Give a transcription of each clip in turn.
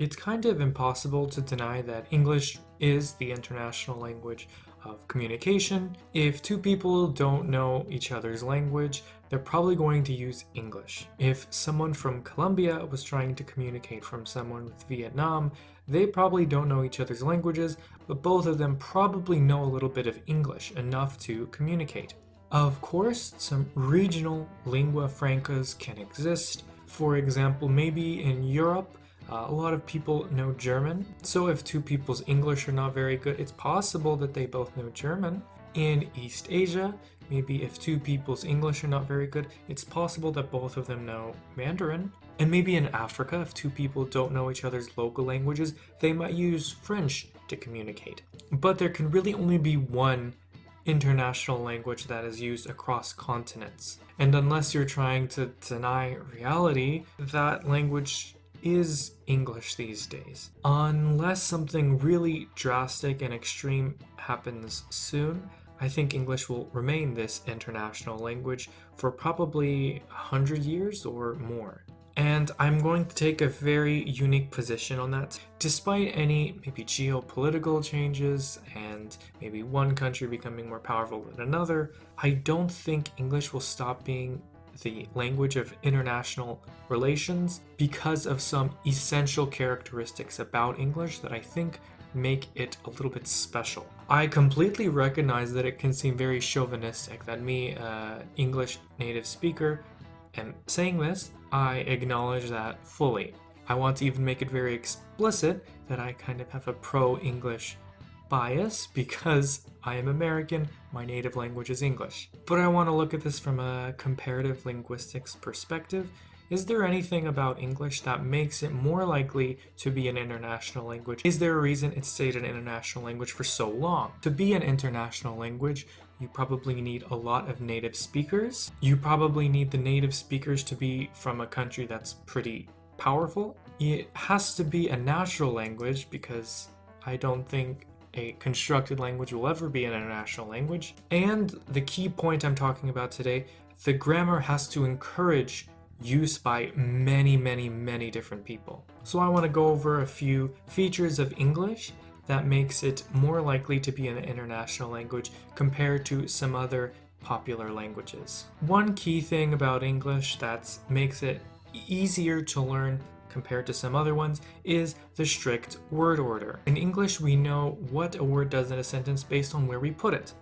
It's kind of impossible to deny that English is the international language of communication. If two people don't know each other's language, they're probably going to use English. If someone from Colombia was trying to communicate from someone with Vietnam, they probably don't know each other's languages, but both of them probably know a little bit of English, enough to communicate. Of course, some regional lingua francas can exist. For example, maybe in Europe, a lot of people know German, so if two people's English are not very good, it's possible that they both know German. In East Asia, maybe if two people's English are not very good, it's possible that both of them know Mandarin. And maybe in Africa, if two people don't know each other's local languages, they might use French to communicate. But there can really only be one international language that is used across continents. And unless you're trying to deny reality, that language is English these days. Unless something really drastic and extreme happens soon, I think English will remain this international language for probably 100 years or more. And I'm going to take a very unique position on that. Despite any maybe geopolitical changes and maybe one country becoming more powerful than another, I don't think English will stop being the language of international relations because of some essential characteristics about English that I think make it a little bit special. I completely recognize that it can seem very chauvinistic that me, English native speaker, am saying this. I acknowledge that fully. I want to even make it very explicit that I kind of have a pro-English bias because I am American, my native language is English. But I want to look at this from a comparative linguistics perspective. Is there anything about English that makes it more likely to be an international language? Is there a reason it stayed an international language for so long? To be an international language, you probably need a lot of native speakers. You probably need the native speakers to be from a country that's pretty powerful. It has to be a natural language because I don't think a constructed language will ever be an international language. And the key point I'm talking about today, the grammar has to encourage use by many different people. So I want to go over a few features of English that makes it more likely to be an international language compared to some other popular languages. One key thing about English that makes it easier to learn compared to some other ones is the strict word order. In English, we know what a word does in a sentence based on where we put it.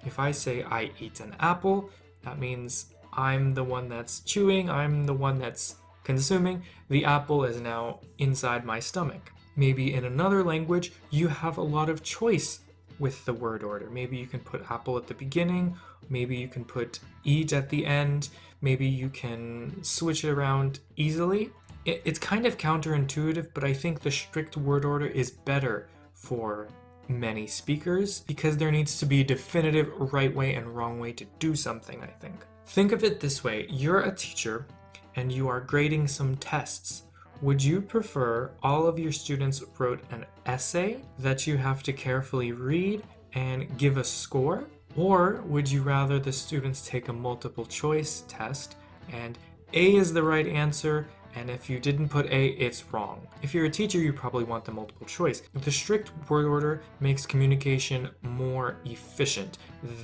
If I say I eat an apple, that means I'm the one that's chewing, I'm the one that's consuming. The apple is now inside my stomach. Maybe in another language, you have a lot of choice with the word order. Maybe you can put apple at the beginning, maybe you can put eat at the end, maybe you can switch it around easily. It's kind of counterintuitive, but I think the strict word order is better for many speakers because there needs to be a definitive right way and wrong way to do something, I think. Think of it this way, you're a teacher and you are grading some tests. Would you prefer all of your students wrote an essay that you have to carefully read and give a score? Or would you rather the students take a multiple choice test and A is the right answer, and if you didn't put A, it's wrong? If you're a teacher, you probably want the multiple choice. The strict word order makes communication more efficient.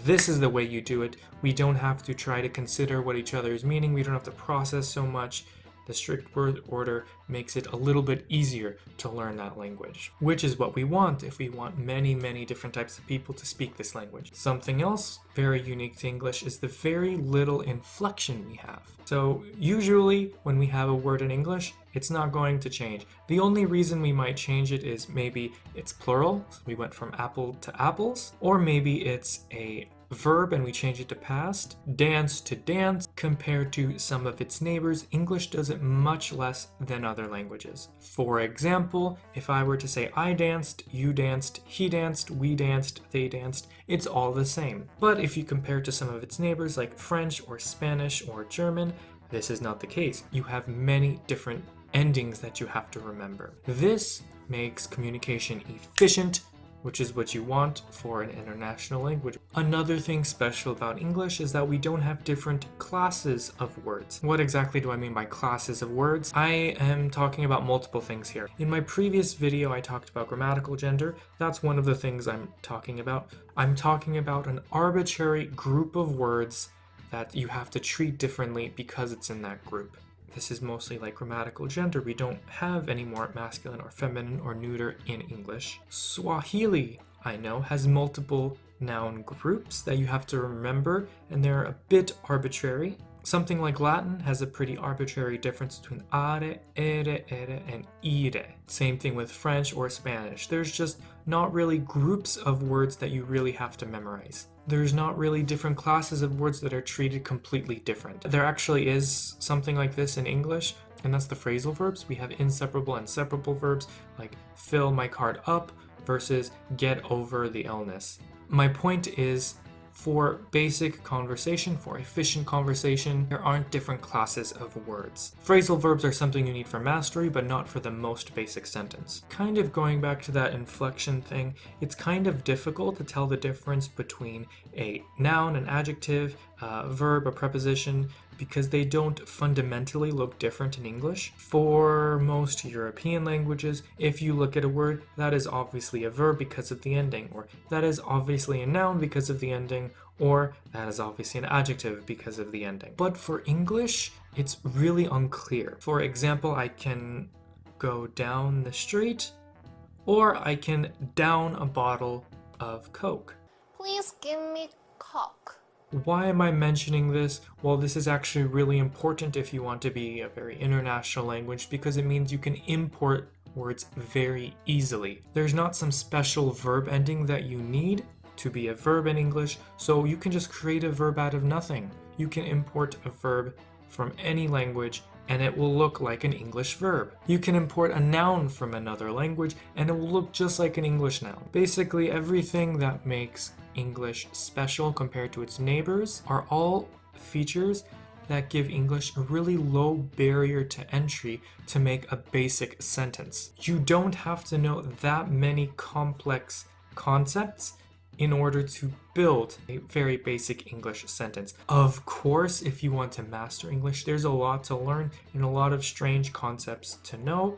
This is the way you do it. We don't have to try to consider what each other is meaning. We don't have to process so much. The strict word order makes it a little bit easier to learn that language, which is what we want if we want many different types of people to speak this language. Something else very unique to English is the very little inflection we have. So usually when we have a word in English, it's not going to change. The only reason we might change it is maybe it's plural, so we went from apple to apples, or maybe it's a verb and we change it to past, dance to dance. Compared to some of its neighbors, English does it much less than other languages. For example, if I were to say I danced, you danced, he danced, we danced, they danced, it's all the same. But if you compare to some of its neighbors like French or Spanish or German, this is not the case. You have many different endings that you have to remember. This makes communication efficient, which is what you want for an international language. Another thing special about English is that we don't have different classes of words. What exactly do I mean by classes of words? I am talking about multiple things here. In my previous video, I talked about grammatical gender. That's one of the things I'm talking about. I'm talking about an arbitrary group of words that you have to treat differently because it's in that group. This is mostly like grammatical gender. We don't have any more masculine or feminine or neuter in English. Swahili, I know, has multiple noun groups that you have to remember, and they're a bit arbitrary. Something like Latin has a pretty arbitrary difference between are, ere, and ire. Same thing with French or Spanish. There's just not really groups of words that you really have to memorize. There's not really different classes of words that are treated completely different. There actually is something like this in English, and that's the phrasal verbs. We have inseparable and separable verbs like fill my card up versus get over the illness. My point is, for basic conversation, for efficient conversation, there aren't different classes of words. Phrasal verbs are something you need for mastery, but not for the most basic sentence. Kind of going back to that inflection thing, it's kind of difficult to tell the difference between a noun, an adjective, a verb, a preposition, because they don't fundamentally look different in English. For most European languages, if you look at a word, that is obviously a verb because of the ending, or that is obviously a noun because of the ending, or that is obviously an adjective because of the ending. But for English, it's really unclear. For example, I can go down the street, or I can down a bottle of Coke. Please give me Coke. Why am I mentioning this? Well, this is actually really important if you want to be a very international language, because it means you can import words very easily. There's not some special verb ending that you need to be a verb in English, so you can just create a verb out of nothing. You can import a verb from any language and it will look like an English verb. You can import a noun from another language and it will look just like an English noun. Basically, everything that makes English special compared to its neighbors are all features that give English a really low barrier to entry to make a basic sentence. You don't have to know that many complex concepts in order to build a very basic English sentence. Of course, if you want to master English, there's a lot to learn and a lot of strange concepts to know.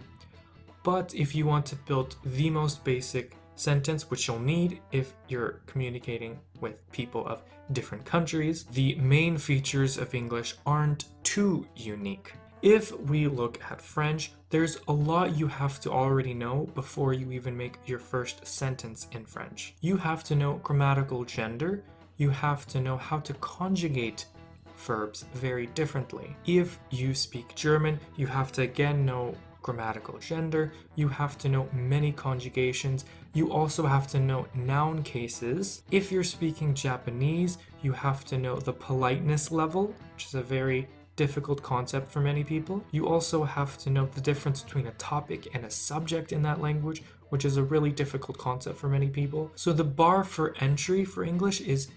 But if you want to build the most basic sentence, which you'll need if you're communicating with people of different countries, the main features of English aren't too unique. If we look at French, there's a lot you have to already know before you even make your first sentence in French. You have to know grammatical gender, you have to know how to conjugate verbs very differently. If you speak German, you have to again know grammatical gender, you have to know many conjugations, you also have to know noun cases. If you're speaking Japanese, you have to know the politeness level, which is a very difficult concept for many people. You also have to know the difference between a topic and a subject in that language, which is a really difficult concept for many people. So the bar for entry for English is,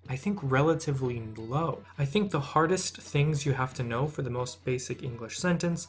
I think, relatively low. I think the hardest things you have to know for the most basic English sentence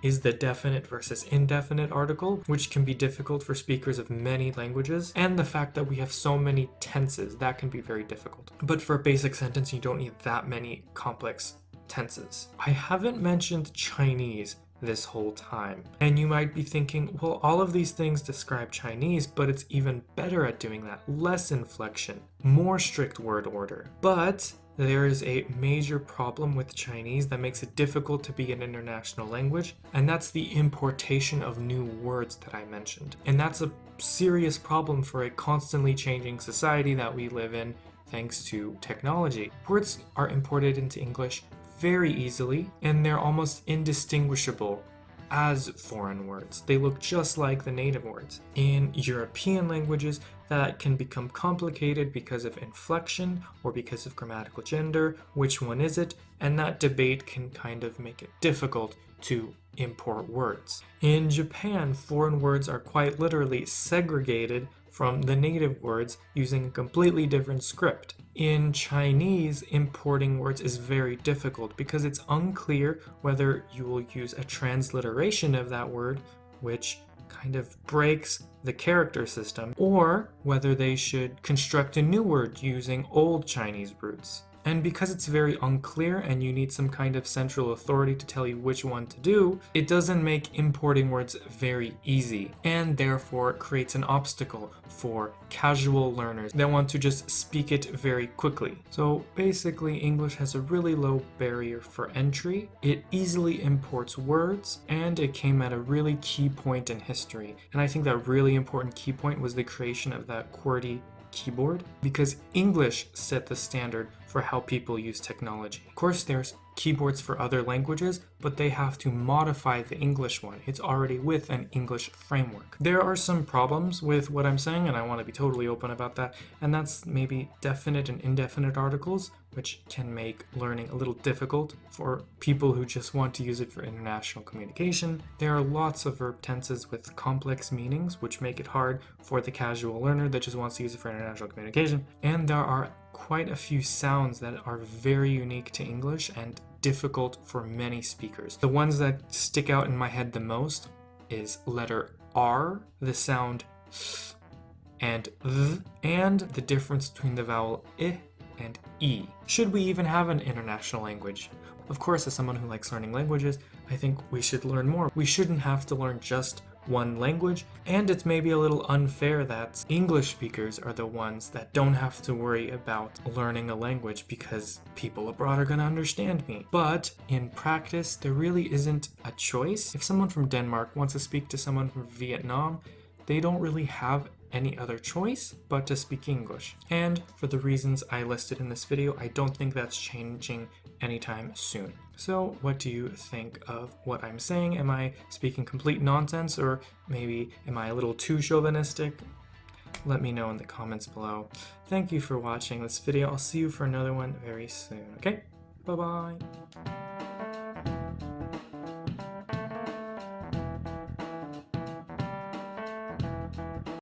is the definite versus indefinite article, which can be difficult for speakers of many languages, and the fact that we have so many tenses, that can be very difficult. But for a basic sentence, you don't need that many complex tenses. I haven't mentioned Chinese this whole time, and you might be thinking, well, all of these things describe Chinese, but it's even better at doing that. Less inflection, more strict word order. But there is a major problem with Chinese that makes it difficult to be an international language, and that's the importation of new words that I mentioned. And that's a serious problem for a constantly changing society that we live in thanks to technology. Words are imported into English very easily, and they're almost indistinguishable as foreign words. They look just like the native words. In European languages, that can become complicated because of inflection or because of grammatical gender. Which one is it? And that debate can kind of make it difficult to import words. In Japan, foreign words are quite literally segregated from the native words using a completely different script. In Chinese, importing words is very difficult because it's unclear whether you will use a transliteration of that word, which kind of breaks the character system, or whether they should construct a new word using old Chinese roots. And because it's very unclear and you need some kind of central authority to tell you which one to do, it doesn't make importing words very easy, and therefore it creates an obstacle for casual learners that want to just speak it very quickly. So basically, English has a really low barrier for entry, it easily imports words, and it came at a really key point in history. And I think that really important key point was the creation of that QWERTY keyboard, because English set the standard for how people use technology. Of course, there's keyboards for other languages, but they have to modify the English one. It's already with an English framework. There are some problems with what I'm saying, and I want to be totally open about that, and that's maybe definite and indefinite articles, which can make learning a little difficult for people who just want to use it for international communication. There are lots of verb tenses with complex meanings, which make it hard for the casual learner that just wants to use it for international communication. And there are quite a few sounds that are very unique to English and difficult for many speakers. The ones that stick out in my head the most is letter R, the sound th and th, and the difference between the vowel I and E. Should we even have an international language? Of course, as someone who likes learning languages, I think we should learn more. We shouldn't have to learn just one language, and it's maybe a little unfair that English speakers are the ones that don't have to worry about learning a language because people abroad are going to understand me. But in practice, there really isn't a choice. If someone from Denmark wants to speak to someone from Vietnam, they don't really have any other choice but to speak English. And for the reasons I listed in this video, I don't think that's changing anytime soon. So what do you think of what I'm saying? Am I speaking complete nonsense, or maybe am I a little too chauvinistic? Let me know in the comments below. Thank you for watching this video. I'll see you for another one very soon, okay? Bye-bye.